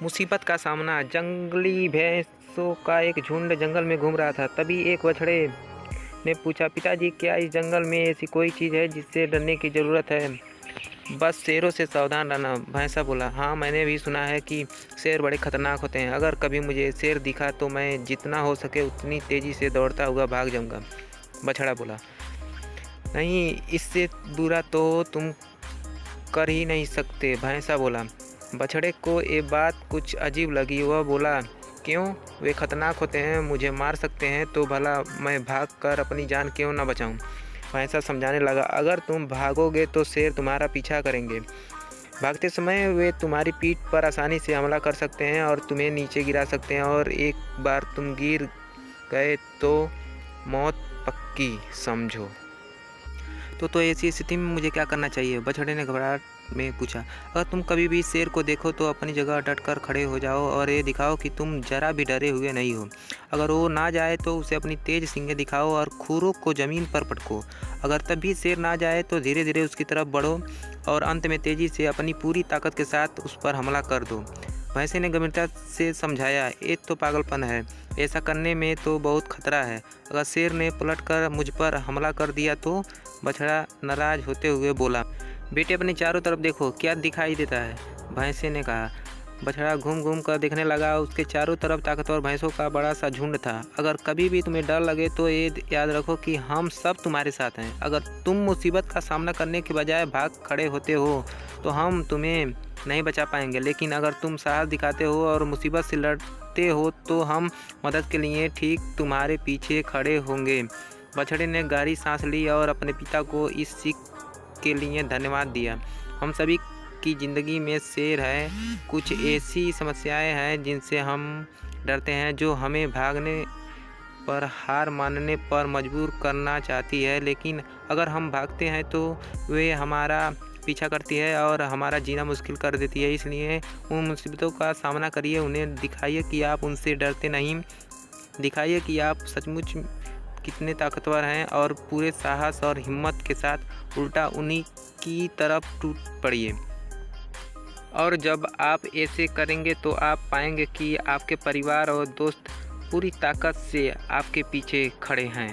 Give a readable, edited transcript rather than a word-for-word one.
मुसीबत का सामना। जंगली भैंसों का एक झुंड जंगल में घूम रहा था। तभी एक बछड़े ने पूछा, पिताजी, क्या इस जंगल में ऐसी कोई चीज़ है जिससे डरने की ज़रूरत है? बस शेरों से सावधान रहना। भैंसा बोला, हाँ, मैंने भी सुना है कि शेर बड़े खतरनाक होते हैं। अगर कभी मुझे शेर दिखा तो मैं जितना हो सके उतनी तेज़ी से दौड़ता हुआ भाग जाऊंगा। बछड़ा बोला, नहीं, इससे बुरा तो तुम कर ही नहीं सकते। भैंसा बोला। बछड़े को ये बात कुछ अजीब लगी। वह बोला, क्यों? वे खतरनाक होते हैं, मुझे मार सकते हैं, तो भला मैं भाग कर अपनी जान क्यों ना बचाऊं? भैंसा समझाने लगा, अगर तुम भागोगे तो शेर तुम्हारा पीछा करेंगे। भागते समय वे तुम्हारी पीठ पर आसानी से हमला कर सकते हैं और तुम्हें नीचे गिरा सकते हैं, और एक बार तुम गिर गए तो मौत पक्की, समझो। तो ऐसी स्थिति में मुझे क्या करना चाहिए? बछड़े ने घबराहट में पूछा। अगर तुम कभी भी शेर को देखो तो अपनी जगह डट कर खड़े हो जाओ और ये दिखाओ कि तुम जरा भी डरे हुए नहीं हो। अगर वो ना जाए तो उसे अपनी तेज सींगें दिखाओ और खुरों को ज़मीन पर पटको। अगर तब भी शेर ना जाए तो धीरे धीरे उसकी तरफ बढ़ो और अंत में तेज़ी से अपनी पूरी ताकत के साथ उस पर हमला कर दो। भैंसे ने गंभीरता से समझाया, ये तो पागलपन है, ऐसा करने में तो बहुत खतरा है। अगर शेर ने पलट कर मुझ पर हमला कर दिया तो? बछड़ा नाराज होते हुए बोला। बेटे, अपने चारों तरफ देखो, क्या दिखाई देता है? भैंसे ने कहा। बछड़ा घूम घूम कर देखने लगा। उसके चारों तरफ ताकतवर भैंसों का बड़ा सा झुंड था। अगर कभी भी तुम्हें डर लगे तो ये याद रखो कि हम सब तुम्हारे साथ हैं। अगर तुम मुसीबत का सामना करने के बजाय भाग खड़े होते हो तो हम तुम्हें नहीं बचा पाएंगे, लेकिन अगर तुम साहस दिखाते हो और मुसीबत से लड़ते हो तो हम मदद के लिए ठीक तुम्हारे पीछे खड़े होंगे। बछड़े ने गहरी सांस ली और अपने पिता को इस सीख के लिए धन्यवाद दिया। हम सभी की ज़िंदगी में शेर है। कुछ ऐसी समस्याएं हैं जिनसे हम डरते हैं, जो हमें भागने पर, हार मानने पर मजबूर करना चाहती है, लेकिन अगर हम भागते हैं तो वे हमारा पीछा करती है और हमारा जीना मुश्किल कर देती है। इसलिए उन मुसीबतों का सामना करिए, उन्हें दिखाइए कि आप उनसे डरते नहीं, दिखाइए कि आप सचमुच कितने ताकतवर हैं और पूरे साहस और हिम्मत के साथ उल्टा उन्हीं की तरफ टूट पड़िए। और जब आप ऐसे करेंगे तो आप पाएंगे कि आपके परिवार और दोस्त पूरी ताकत से आपके पीछे खड़े हैं।